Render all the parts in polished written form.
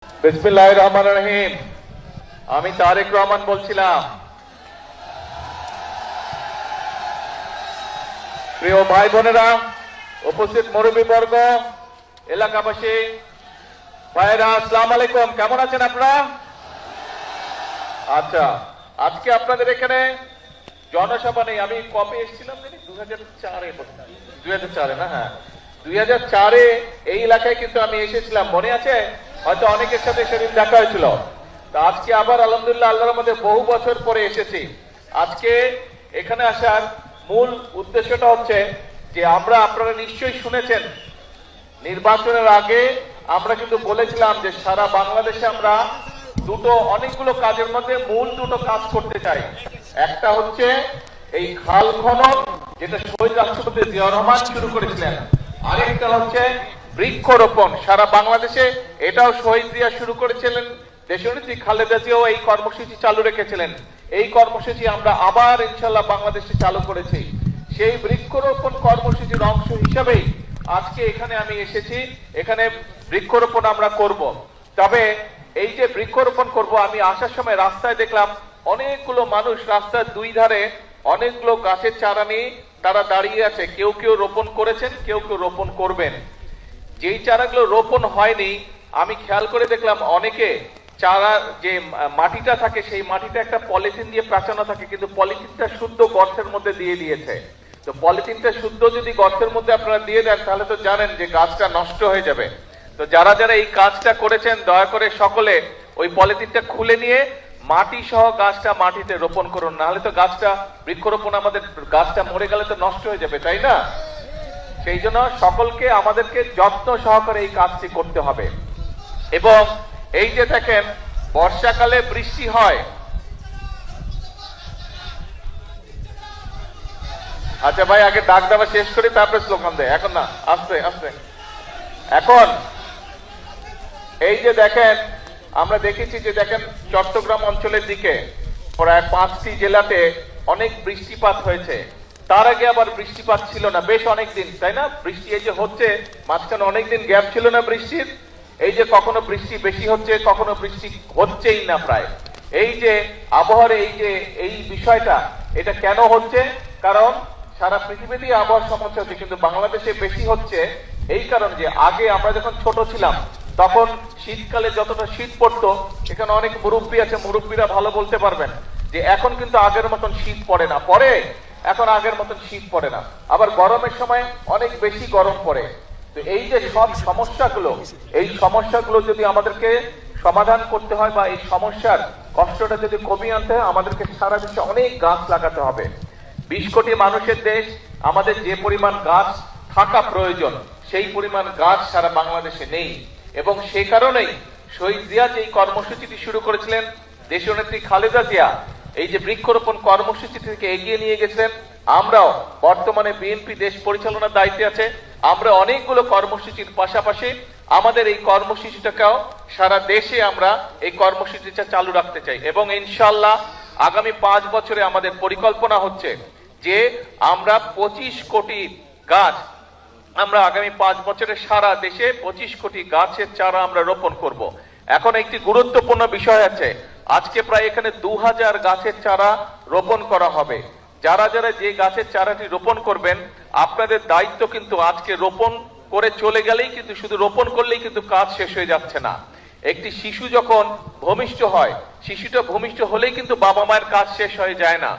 বিসমিল্লাহির রহমানির রহিম। আমি তারেক রহমান বলছিলাম। প্রিয় ভাই বোনেরা, উপস্থিত মুরব্বীবর্গ, এলাকাবাসী ভাইরা, আসসালামু আলাইকুম। কেমন আছেন আপনারা? আচ্ছা, আজকে আপনাদের এখানে জনসভা নেই। আমি কবে এসেছিলাম জানি? 2004-এ না? হ্যাঁ, 2004-এ এই এলাকায় কিন্তু আমি এসেছিলাম, মনে আছে? হয়তো অনেকের সাথে সেদিন দেখা হয়েছিল। তো আজকে আবার আলহামদুলিল্লাহ আল্লাহর মধ্যে বহু বছর পরে এসেছি। আজকে এখানে আসার মূল উদ্দেশ্যটা হচ্ছে যে আপনারা নিশ্চয়ই শুনেছেন, নির্বাচনের আগে আমরা কিন্তু বলেছিলাম যে সারা বাংলাদেশে আমরা অনেকগুলো কাজের মধ্যে মূল দুটো কাজ করতে চাই। একটা হচ্ছে এই খাল খনন, যেটা শহীদ রাষ্ট্রপতি জিয়াউর রহমান শুরু করেছিলেন। আরেকটা হচ্ছে বৃক্ষরোপণ। সারা বাংলাদেশে এটাও শহীদ জিয়া শুরু করেছিলেন, দেশনেত্রী খালেদা জিয়াও এই কর্মসূচি চালু রেখেছিলেন। এই কর্মসূচি আমরা আবার ইনশাল্লাহ বাংলাদেশে চালু করেছি। সেই বৃক্ষরোপণ কর্মসূচির অংশ হিসাবেই আজকে এখানে আমি এসেছি। এখানে বৃক্ষরোপণ আমরা করব। তবে এই যে বৃক্ষরোপণ করব, আমি আসার সময় রাস্তায় দেখলাম অনেকগুলো মানুষ রাস্তার দুই ধারে অনেকগুলো গাছের চারা নিয়ে তারা দাঁড়িয়ে আছে। কেউ কেউ রোপণ করেছেন, কেউ কেউ রোপণ করবেন। যেই চারাগুলো রোপণ হয়নি, আমি খেয়াল করে দেখলাম অনেকে চারা যে মাটিটা থাকে সেই মাটিটা একটা পলিথিন দিয়ে প্রাচানো থাকে, কিন্তু পলিথিনটা শুদ্ধ গর্তের মধ্যে দিয়ে দিয়েছে। তো পলিথিনটা শুদ্ধ যদি গর্তের মধ্যে আপনারা দিয়ে দেন তাহলে তো জানেন যে গাছটা নষ্ট হয়ে যাবে। তো যারা যারা এই কাজটা করেছেন দয়া করে সকলে ওই পলিথিনটা খুলে নিয়ে মাটি সহ গাছটা মাটিতে রোপণ করুন, নাহলে তো গাছটা বৃক্ষরোপণ আমাদের গাছটা মরে গেলে তো নষ্ট হয়ে যাবে, তাই না? সেই জন্য সকলকে আমাদেরকে যত্ন সহকারে এই কাজটি করতে হবে। এবং এই যে দেখেন বর্ষাকালে বৃষ্টি হয়। আচ্ছা ভাই, আগে ডাক দেওয়া শেষ করি তারপরে স্লোগান দেয়। এখন না, আস্তে আস্তে। এখন এই যে দেখেন, আমরা দেখেছি যে দেখেন চট্টগ্রাম অঞ্চলের দিকে প্রায় 5টি জেলাতে অনেক বৃষ্টিপাত হয়েছে। তার আগে আবার বৃষ্টিপাত ছিল না বেশ অনেকদিন, তাই না? বৃষ্টি এই যে হচ্ছে, মাঝখানে অনেকদিন গ্যাপ ছিল না বৃষ্টির। এই যে কখনো বৃষ্টি বেশি হচ্ছে, কখনো বৃষ্টি হচ্ছেই না প্রায়। এই যে আবহাওয়ার এই বিষয়টা, এটা কেন হচ্ছে? কারণ সারা পৃথিবীতেই আবহাওয়ার সমস্যা হচ্ছে, কিন্তু বাংলাদেশে বেশি হচ্ছে এই কারণ যে আগে আমরা যখন ছোট ছিলাম তখন শীতকালে যতটা শীত পড়তো, এখানে অনেক মুরব্বী আছে, মুরব্বীরা ভালো বলতে পারবেন যে এখন কিন্তু আগের মতন শীত পড়ে না। এখন আগের মতন শীত পড়ে না। আবার গরমের সময় অনেক বেশি গরম পড়ে। তো এই যে সব সমস্যাগুলো, এই সমস্যাগুলো যদি আমাদেরকে সমাধান করতে হয় বা এই সমস্যার কষ্টটা যদি কমিয়ে আনতে হয়, আমাদেরকে সারা বিশ্বে অনেক গাছ লাগাতে হবে। 20 কোটি মানুষের দেশ, আমাদের যে পরিমাণ গাছ থাকা প্রয়োজন সেই পরিমাণ গাছ সারা বাংলাদেশে নেই। এবং সে কারণেই শহীদ জিয়া যে কর্মসূচিটি শুরু করেছিলেন, দেশনেত্রী খালেদা জিয়া এই যে বৃক্ষরোপণ কর্মসূচি থেকে এগিয়ে নিয়ে গেছেন। আমরাও বর্তমানে বিএনপি দেশ পরিচালনার দায়িত্বে আছে, আমরা অনেকগুলো কর্মসূচির পাশাপাশি আমাদের এই কর্মসূচিটাকেও সারা দেশে আমরা এই কর্মসূচিটা চালু রাখতে চাই। এবং ইনশাআল্লাহ আগামী 5 বছরে আমাদের পরিকল্পনা হচ্ছে যে আমরা 25 কোটি গাছ, আমরা আগামী 5 বছরে সারা দেশে 25 কোটি গাছের চারা আমরা রোপণ করব। এখন একটি গুরুত্বপূর্ণ বিষয় আছে, আজকে প্রায় এখানে 2000 গাছের চারা রোপণ করা হবে। যারা যারা যে গাছের চারাটি রোপণ করবেন, আপনাদের দায়িত্ব কিন্তু আজকে রোপণ করে চলে গেলেই কিন্তু, শুধু রোপণ করলেই কিন্তু কাজ শেষ হয়ে যাচ্ছে না। একটি শিশু যখন ভূমিষ্ঠ হয়, শিশুটা ভূমিষ্ঠ হলেই কিন্তু বাবা মায়ের কাজ শেষ হয়ে যায় না,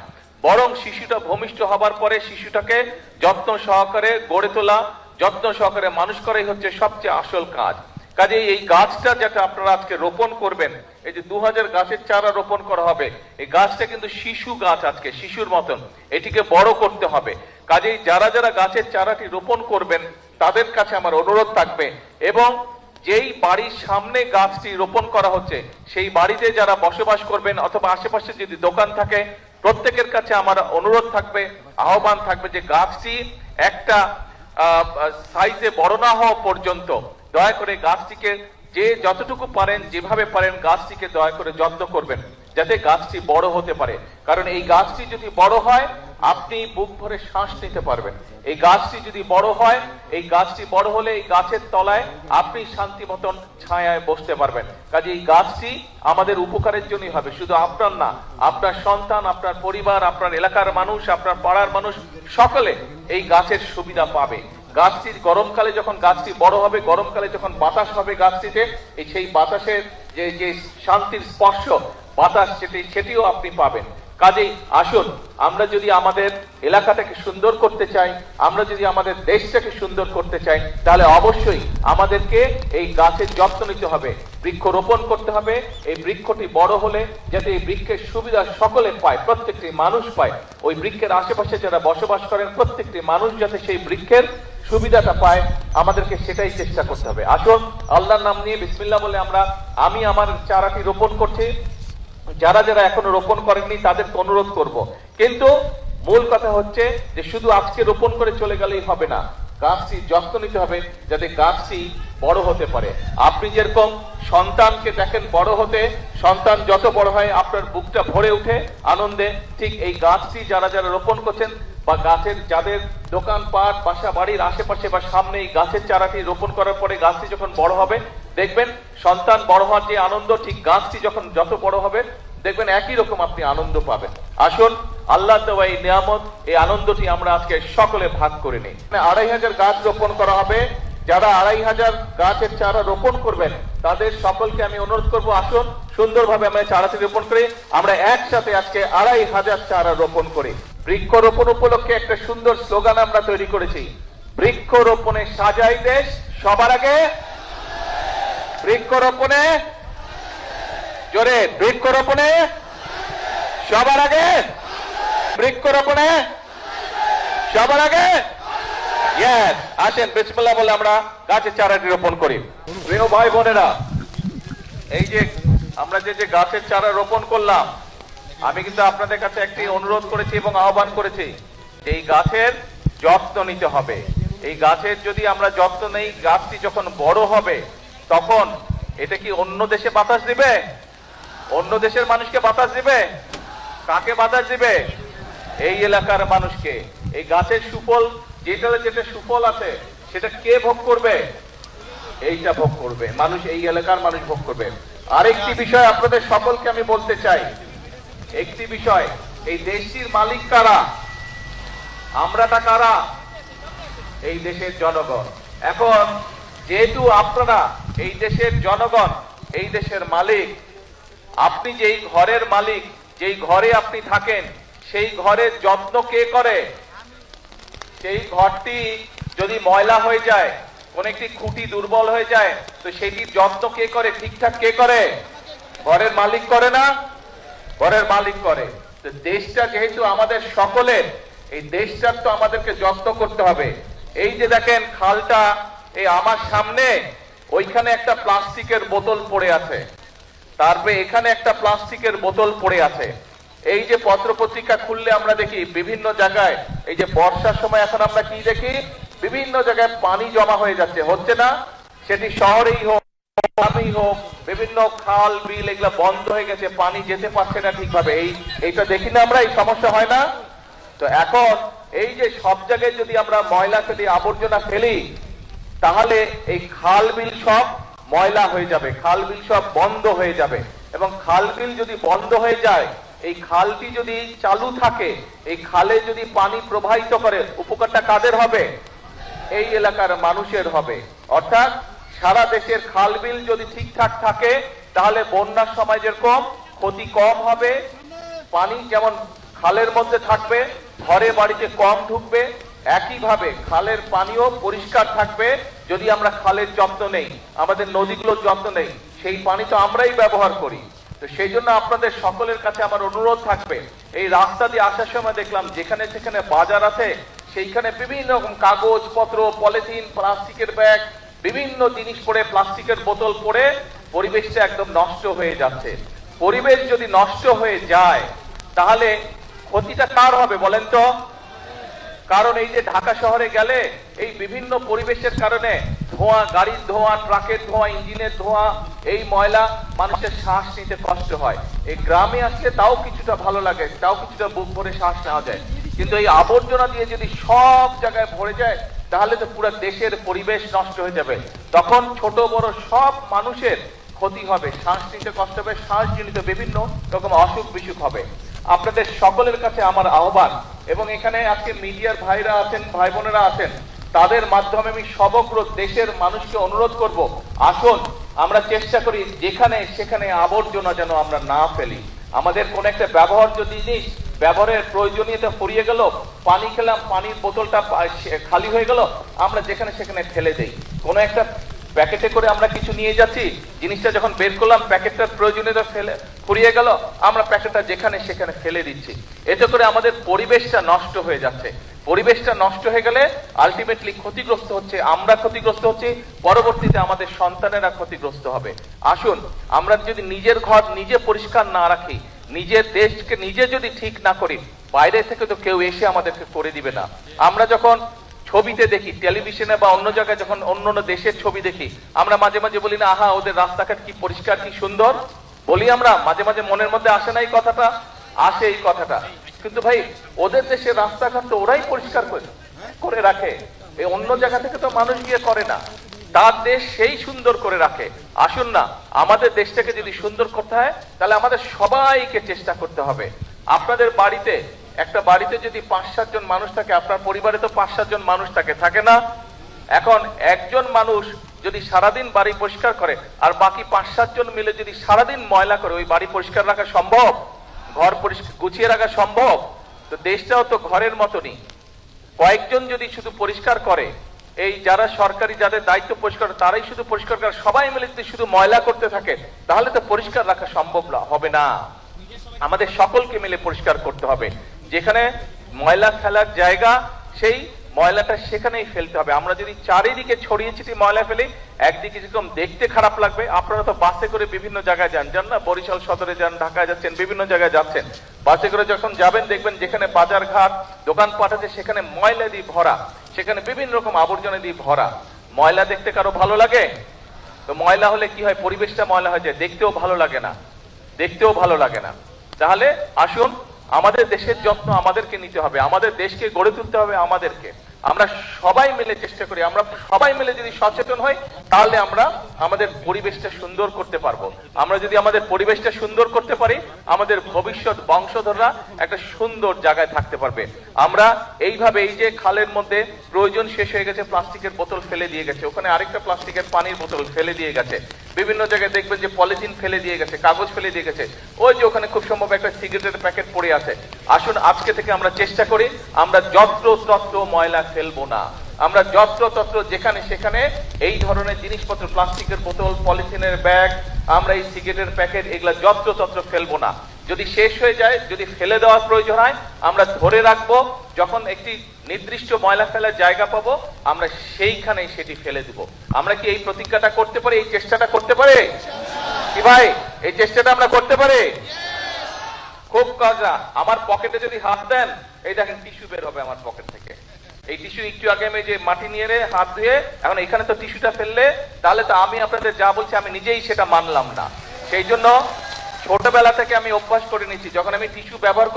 বরং শিশুটা ভূমিষ্ঠ হবার পরে শিশুটাকে যত্ন সহকারে গড়ে তোলা, যত্ন সহকারে মানুষ করাই হচ্ছে সবচেয়ে আসল কাজ। কাজেই এই গাছটা যেটা আপনারা আজকে রোপণ করবেন, এই যে 2000 গাছের চারা রোপণ করা হবে, এই গাছটা কিন্তু শিশু গাছ, আজকে শিশুর মতন এটিকে বড় করতে হবে। কাজেই যারা যারা গাছের চারাটি রোপণ করবেন তাদের কাছে আমার অনুরোধ থাকবে, এবং যেই বাড়ির সামনে গাছটি রোপণ করা হচ্ছে সেই বাড়িতে যারা বসবাস করবেন অথবা আশেপাশে যদি দোকান থাকে, প্রত্যেকের কাছে আমার অনুরোধ থাকবে, আহ্বান থাকবে যে গাছটি একটা সাইজে বড় না হওয়া পর্যন্ত দয়া করে গাছটিকে যে যতটুকু পারেন যেভাবে পারেন গাছটিকে দয়া করে যত্ন করবেন যাতে গাছটি বড় হতে পারে, কারণ এই গাছটি যদি বড় হয় আপনি বুক ভরে শ্বাস নিতে পারবেন। এই গাছটি যদি বড় হয়, এই গাছটি বড় হলে এই গাছের তলায় আপনি শান্তি মতন ছায়ায় বসতে পারবেন। কাজে এই গাছটি আমাদের উপকারের জন্যই হবে, শুধু আপনার না, আপনার সন্তান, আপনার পরিবার, আপনার এলাকার মানুষ, আপনার পাড়ার মানুষ সকলে এই গাছের সুবিধা পাবে। গাছটির গরমকালে যখন গাছটি বড় হবে, গরমকালে যখন বাতাস হবে গাছটিতে, এই সেই বাতাসের যে শান্তির স্পর্শ বাতাস সেটিও আপনি পাবেন। কাজেই আসুন আমরা যদি আমাদের এলাকাটাকে সুন্দর করতে চাই, আমরা যদি আমাদের দেশটাকে সুন্দর করতে চাই, তাহলে অবশ্যই আমাদেরকে এই গাছের যত্ন নিতে হবে, বৃক্ষরোপণ করতে হবে। এই বৃক্ষটি বড় হলে যাতে এই বৃক্ষের সুবিধা সকলে পায়, প্রত্যেকটি মানুষ পায়, ওই বৃক্ষের আশেপাশে যারা বসবাস করেন প্রত্যেকটি মানুষ যাতে সেই বৃক্ষের সুবিধাটা পায়, আমাদেরকে সেটাই চেষ্টা করতে হবে। আসুন আল্লাহর নাম নিয়ে বিসমিল্লাহ বলে আমি আমার চারাটি রোপণ করছি। যারা যারা এখনো রোপণ করেননি তাদেরকে অনুরোধ করব, কিন্তু মূল কথা হচ্ছে যে শুধু আজকে রোপণ করে চলে গেলেই হবে না, গাছটি যত্ন নিতে হবে যাতে গাছটি বড় হতে পারে। আপনি যেরকম সন্তানকে দেখেন বড় হতে, সন্তান যত বড় হয় আপনার বুকটা ভরে উঠে আনন্দে, ঠিক এই গাছটি যারা যারা রোপণ করছেন বা গাছের যাদের দোকানপাট, বাসা বাড়ির আশেপাশে বা সামনে এই গাছের চারাটি রোপণ করার পরে গাছটি যখন বড় হবে, দেখবেন সন্তান বড় হওয়ার যে আনন্দ, ঠিক গাছটি যখন যত বড় হবে দেখবেন একই রকম আপনি আনন্দ পাবেন। আসুন আল্লাহ দেওয়া এই নিয়ামত, এই আনন্দটি আমরা আজকে সকলে ভাগ করে নিই। 2500 গাছ রোপণ করা হবে। যারা 2500 গাছের চারা রোপণ করবেন তাদের সকলকে আমি অনুরোধ করব, আসুন সুন্দরভাবে আমরা চারাটি রোপণ করি, আমরা একসাথে আজকে 2500 চারা রোপণ করি। বৃক্ষরোপণ উপলক্ষে একটা সুন্দর স্লোগান আমরা তৈরি করেছি, বৃক্ষরোপণে সাজাই দেশ সবার আগে, বৃক্ষরোপণে জোরে, বৃক্ষরোপণে সবার আগে, বৃক্ষরোপণে সবার আগে। আসেন বিসমিল্লাহ বলে আমরা গাছের চারাটি রোপণ করি। প্রিয় ভাই বোনেরা, এই যে আমরা যে গাছের চারা রোপণ করলাম, আমি কিন্তু আপনাদের কাছে একটি অনুরোধ করেছি এবং আহ্বান করেছি যে এই গাছের যত্ন নিতে হবে। এই গাছের যদি আমরা যত্ন নেই, গাছটি যখন বড় হবে তখন এটা কি অন্য দেশে বাতাস দিবে? অন্য দেশের মানুষকে বাতাস দিবে? কাকে বাতাস দিবে? এই এলাকার মানুষকে। এই গাছের সুফল, যেটা সুফল আছে সেটা কে ভোগ করবে? এইটা ভোগ করবে মানুষ, এই এলাকার মানুষ ভোগ করবে। আরেকটি বিষয় আপনাদের সকলকে আমি বলতে চাই, একটি বিষয়, এই দেশটির মালিক কারা? আমরাটা কারা? এই দেশের জনগণ। এখন যেহেতু আপনারা এই দেশের জনগণ, এই দেশের মালিক, আপনি যেই ঘরের মালিক, যেই ঘরে আপনি থাকেন, সেই ঘরের যত্ন কে করে? সেই ঘরটি যদি ময়লা হয়ে যায়, কোন একটি খুঁটি দুর্বল হয়ে যায়, তো সেটির যত্ন কে করে? ঠিকঠাক কে করে? ঘরের মালিক করে না? ঘরের মালিক করে। তো দেশটা যেহেতু আমাদের সকলের, এই দেশটার তো আমাদেরকে যত্ন করতে হবে। এই যে দেখেন খালটা, এই আমার সামনে ওইখানে একটা প্লাস্টিকের বোতল পড়ে আছে, তারপরে এখানে একটা প্লাস্টিকের বোতল পড়ে আছে। এই যে পত্রপত্রিকা খুললে আমরা দেখি বিভিন্ন জায়গায়, এই যে বর্ষার সময় এখন আমরা কি দেখি, বিভিন্ন জায়গায় পানি জমা হয়ে যাচ্ছে, হচ্ছে না? সেটি শহরেই হোক, গ্রামেই হোক, বিভিন্ন খাল বিল এগুলো বন্ধ হয়ে গেছে, পানি যেতে পারছে না ঠিকভাবে। এইটা দেখি না আমরা, এই সমস্যা হয় না? তো এখন এই যে সব জায়গায় যদি আমরা ময়লা ফেলি, আবর্জনা ফেলি, তাহলে এই খাল বিল সব ময়লা হয়ে যাবে, খাল বিল সব বন্ধ হয়ে যাবে। এবং খাল বিল যদি বন্ধ হয়ে যায়, এই খালটি যদি চালু থাকে, এই খালে যদি পানি প্রবাহিত করে, উপকারটা কাদের হবে? এই এলাকার মানুষের হবে। অর্থাৎ সারা দেশের খাল বিল যদি ঠিকঠাক থাকে, তাহলে বন্যার সময় যেরকম ক্ষতি কম হবে, পানি যেমন খালের মধ্যে থাকবে, ঘরে বাড়িতে কম ঢুকবে, একইভাবে খালের পানিও পরিষ্কার থাকবে। যদি আমরা খালের যত্ন নেই, আমাদের নদীগুলোর যত্ন নেই, সেই পানি তো আমরাই ব্যবহার করি। তো সেই জন্য আপনাদের সকলের কাছে আমার অনুরোধ থাকবে, এই রাস্তা দিয়ে আসার সময় দেখলাম যেখানে যেখানে বাজার আছে সেইখানে বিভিন্ন রকম কাগজ পত্র, পলিথিন, প্লাস্টিকের ব্যাগ, বিভিন্ন জিনিস পড়ে, প্লাস্টিকের বোতল পড়ে পরিবেশটা একদম নষ্ট হয়ে যাচ্ছে। পরিবেশ যদি নষ্ট হয়ে যায় তাহলে ক্ষতিটা কার হবে বলেন তো? কারণ এই যে ঢাকা শহরে গেলে এই বিভিন্ন পরিবেশের কারণে ধোঁয়া, গাড়ির ধোঁয়া, ট্রাকের ধোঁয়া, ইঞ্জিনের ধোঁয়া, এই ময়লা মানুষের শ্বাস নিতে কষ্ট হয়। এই গ্রামে আসলে তাও কিছুটা ভালো লাগে, তাও কিছুটা বুক ভরে শ্বাস নেওয়া যায়। কিন্তু এই আবর্জনা দিয়ে যদি সব জায়গায় ভরে যায় তাহলে তো পুরো দেশের পরিবেশ নষ্ট হয়ে যাবে। তখন ছোট বড় সব মানুষের ক্ষতি হবে, শ্বাস নিতে কষ্ট হবে, শ্বাসজনিত বিভিন্ন রকম অসুখ বিসুখ হবে। আপনাদের সকলের কাছে আমার আহ্বান, এবং এখানে আজকে মিডিয়ার ভাইরা আছেন, ভাই বোনেরা আছেন, তাদের মাধ্যমে আমি সমগ্র দেশের মানুষকে অনুরোধ করব, আসুন আমরা চেষ্টা করি যেখানে সেখানে আবর্জনা যেন আমরা না ফেলি। আমাদের কোন একটা ব্যবহার্য জিনিস, ব্যবহারের প্রয়োজনীয়তা ফুরিয়ে গেল, পানি খেলাম, পানির বোতলটা খালি হয়ে গেল, আমরা যেখানে সেখানে ফেলে দেই। কোন একটা প্যাকেটে করে আমরা কিছু নিয়ে যাচ্ছি, জিনিসটা যখন বের করলাম প্যাকেটটার প্রয়োজনীয়তা ফুরিয়ে গেল, আমরা প্যাকেটটা যেখানে সেখানে ফেলে দিচ্ছি। এতে করে আমাদের পরিবেশটা নষ্ট হয়ে যাচ্ছে। পরিবেশটা নষ্ট হয়ে গেলে আলটিমেটলি ক্ষতিগ্রস্ত হচ্ছে আমরা, ক্ষতিগ্রস্ত হচ্ছে, পরবর্তীতে আমাদের সন্তানেরা ক্ষতিগ্রস্ত হবে। আসুন আমরা যদি নিজের ঘর নিজে পরিষ্কার না রাখি, নিজের দেশকে নিজে যদি ঠিক না করি, বাইরে থেকে তো কেউ এসে আমাদেরকে করে দিবে না। আমরা যখন ছবিতে দেখি, টেলিভিশনে বা অন্য জায়গায় যখন অন্য অন্য দেশের ছবি দেখি, আমরা মাঝে মাঝে বলি না, আহা ওদের রাস্তাঘাট কি পরিষ্কার, কি সুন্দর, বলি আমরা মাঝে মাঝে, মনের মধ্যে আসে না এই কথাটা? আসে এই কথাটা। কিন্তু ভাই ওদের দেশের রাস্তাঘাট তো ওরাই পরিষ্কার করে রাখে, এই অন্য জায়গা থেকে তো মানুষ গিয়ে করে না, তার দেশ সেই সুন্দর করে রাখে। আসুন না আমাদের দেশটাকে যদি সুন্দর করতে হয় তাহলে আমাদের সবাইকে চেষ্টা করতে হবে। আপনাদের বাড়িতে, একটা বাড়িতে যদি 5-7 জন মানুষ থাকে, আপনার পরিবারে তো 5-7 জন মানুষ থাকে না? এখন একজন মানুষ যদি সারাদিন বাড়ি পরিষ্কার করে আর বাকি 5-7 জন মিলে যদি সারাদিন ময়লা করে, ওই বাড়ি পরিষ্কার রাখা সম্ভব? ঘর পরিষ্কার গুছিয়ে রাখা সম্ভব? তো দেশটাও তো ঘরের মতনই। কয়েকজন যদি শুধু পরিষ্কার করে, এই যারা সরকারি যাদের দায়িত্ব পরিষ্কার, তারাই শুধু পরিষ্কার করে, সবাই মিলে যদি শুধু ময়লা করতে থাকে তাহলে তো পরিষ্কার রাখা সম্ভব হবে না। আমাদের সকলকে মিলে পরিষ্কার করতে হবে। যেখানে ময়লা ফেলার জায়গা, সেই ময়লাটা সেখানেই ফেলতে হবে। আমরা যদি চারিদিকে ছড়িয়ে ছিটিয়ে ময়লা ফেলি, একদিকে যেরকম দেখতে খারাপ লাগবে, আপনারা তো বাসে করে বিভিন্ন জায়গায় যান না, বরিশাল সদরে যান, ঢাকায় যাচ্ছেন, বিভিন্ন জায়গায় যাচ্ছেন, বাসে করে যখন যাবেন দেখবেন যেখানে বাজার ঘাট দোকানপাট আছে সেখানে ময়লা দিয়ে ভরা, সেখানে বিভিন্ন রকম আবর্জনা দিয়ে ভরা। ময়লা দেখতে কারো ভালো লাগে? তো ময়লা হলে কি হয়, পরিবেশটা ময়লা হয়ে যায়, দেখতেও ভালো লাগে না, দেখতেও ভালো লাগে না। তাহলে আসুন আমাদের দেশের যত্ন আমাদেরকে নিতে হবে, আমাদের দেশকে গড়ে তুলতে হবে আমাদেরকে। আমরা সবাই মিলে চেষ্টা করি, আমরা সবাই মিলে যদি সচেতন হই তাহলে আমরা আমাদের পরিবেশটা সুন্দর করতে পারবো। আমরা যদি আমাদের পরিবেশটা সুন্দর করতে পারি, আমাদের ভবিষ্যৎ বংশধররা একটা সুন্দর জায়গায় থাকতে পারবে। আমরা এইভাবে, এই যে খালের মধ্যে প্রয়োজন শেষ হয়ে গেছে, প্লাস্টিকের বোতল ফেলে দিয়ে গেছে, ওখানে আরেকটা প্লাস্টিকের পানির বোতল ফেলে দিয়ে গেছে, বিভিন্ন জায়গায় দেখবেন যে পলিথিন ফেলে দিয়ে গেছে, কাগজ ফেলে দিয়ে গেছে, ওই যে ওখানে খুব সম্ভব একটা সিগারেটের প্যাকেট পড়ে আছে। আসুন আজকে থেকে আমরা চেষ্টা করি আমরা যত্রতত্র ময়লা ফেলবো না। আমরা যত্রতত্র যেখানে সেখানে এই ধরনের জিনিসপত্র, প্লাস্টিকের বোতল, পলিথিনের ব্যাগ, আমরা এই সিগারেটের প্যাকেট, এগুলা যত্রতত্র ফেলবো না। যদি শেষ হয়ে যায়, যদি ফেলে দেওয়ার প্রয়োজন হয়, আমরা ধরে রাখবো, যখন একটি নির্দিষ্ট ময়লা ফেলার জায়গা পাবো আমরা সেইখানেই সেটি ফেলে দিব। আমরা কি এই প্রতিজ্ঞাটা করতে পারি, এই চেষ্টাটা করতে পারি কি ভাই? এই চেষ্টাটা আমরা করতে পারি? খুব কাজা। আমার পকেটে যদি হাত দেন, এই দেখেন টিস্যু বের হবে আমার পকেট থেকে। এই টিস্যু একটু আগে আমি যে মাটি নিয়ে হাত ধুয়ে, এখন এখানে তো টিস্যুটা ফেললে, তাহলে তো আমি আপনাদের যা বলছি আমি নিজেই সেটা মানলাম না। সেই জন্য ছোটবেলা থেকে আমি অভ্যাস করে নিচ্ছি, যখন আমি টিস্যু ব্যবহার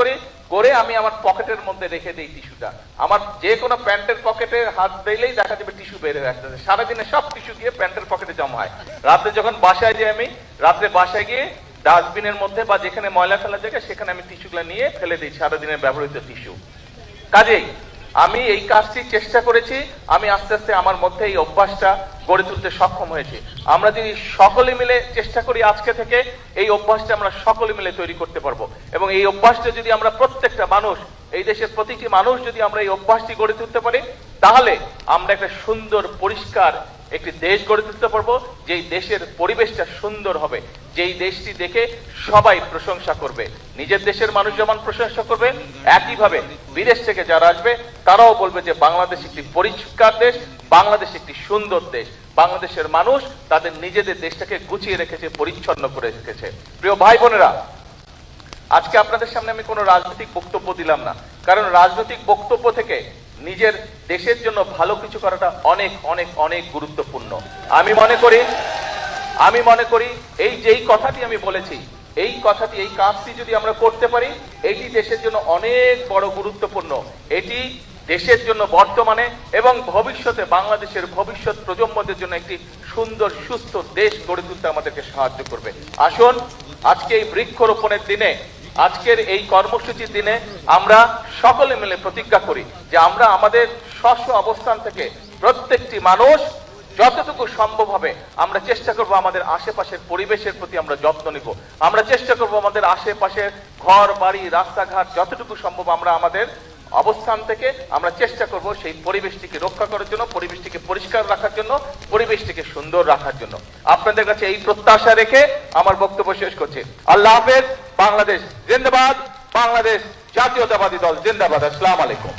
করে আমি আমার পকেটের মধ্যে রেখে দিই টিস্যুটা। আমার যে কোনো প্যান্টের পকেটে হাত দিলেই দেখা যাবে টিস্যু বের হয়ে আসতেছে। সারাদিনে সব টিস্যু গিয়ে প্যান্টের পকেটে জমা হয়। রাতে যখন বাসায় যাই, আমি রাত্রে বাসায় গিয়ে ডাস্টবিনের মধ্যে বা যেখানে ময়লা ফেলার জায়গা সেখানে আমি টিস্যুগুলো নিয়ে ফেলে দিই, সারাদিনের ব্যবহৃত টিস্যু। কাজেই আমি এই কাজটি চেষ্টা করেছি, আমি আস্তে আস্তে আমার মধ্যে এই অভ্যাসটা গড়ে তুলতে সক্ষম হয়েছি। আমরা যদি সকলে মিলে চেষ্টা করি, আজকে থেকে এই অভ্যাসটা আমরা সকলে মিলে তৈরি করতে পারবো। এবং এই অভ্যাসটা যদি আমরা প্রত্যেকটা মানুষ, এই দেশের প্রতিটি মানুষ যদি আমরা এই অভ্যাসটি গড়ে তুলতে পারি, তাহলে আমরা একটা সুন্দর পরিষ্কার একটি দেশ গড়ে তুলতে পারবো, যেই দেশের পরিবেশটা সুন্দর হবে, যেই দেশটি দেখে সবাই প্রশংসা করবে। নিজের দেশের মানুষ যেমন প্রশংসা করবে, একইভাবে বিদেশ থেকে যারা আসবে তারাও বলবে যে বাংলাদেশ একটি পরিষ্কার দেশ, বাংলাদেশ একটি সুন্দর দেশ, বাংলাদেশের মানুষ তাদের নিজেদের দেশটাকে গুছিয়ে রেখেছে, পরিচ্ছন্ন করে রেখেছে। প্রিয় ভাই বোনেরা, আজকে আপনাদের সামনে আমি কোনো রাজনৈতিক বক্তব্য দিলাম না, কারণ রাজনৈতিক বক্তব্য থেকে নিজের দেশের জন্য ভালো কিছু করাটা অনেক অনেক অনেক গুরুত্বপূর্ণ। আমি মনে করি এই কথাটি আমি বলেছি, এই কথাটি, এই কাজটি যদি আমরা করতে পারি, এটি দেশের জন্য অনেক বড় গুরুত্বপূর্ণ। এটি দেশের জন্য বর্তমানে এবং ভবিষ্যতে বাংলাদেশের ভবিষ্যৎ প্রজন্মদের জন্য একটি সুন্দর সুস্থ দেশ গড়ে তুলতে আমাদেরকে সাহায্য করবে। আসুন আজকে এই বৃক্ষরোপণের দিনে, আজকের এই কর্মসূচির দিনে আমরা সকলে মিলে প্রতিজ্ঞা করি যে আমরা আমাদের স্ব অবস্থান থেকে প্রত্যেকটি মানুষ যতটুকু সম্ভব হবে আমরা চেষ্টা করব আমাদের আশেপাশের পরিবেশের প্রতি আমরা যত্ন নিব। আমরা চেষ্টা করব আমাদের আশেপাশের ঘর বাড়ি রাস্তাঘাট যতটুকু সম্ভব আমরা আমাদের অবস্থান থেকে আমরা চেষ্টা করব সেই পরিবেশটিকে রক্ষা করার জন্য, পরিবেশটিকে পরিষ্কার রাখার জন্য, পরিবেশটিকে সুন্দর রাখার জন্য। আপনাদের কাছে এই প্রত্যাশা রেখে আমার বক্তব্য শেষ করছি। আল্লাহ হাফেজ। বাংলাদেশ জিন্দাবাদ। বাংলাদেশ জাতীয়তাবাদী দল জিন্দাবাদ। আসসালামু আলাইকুম।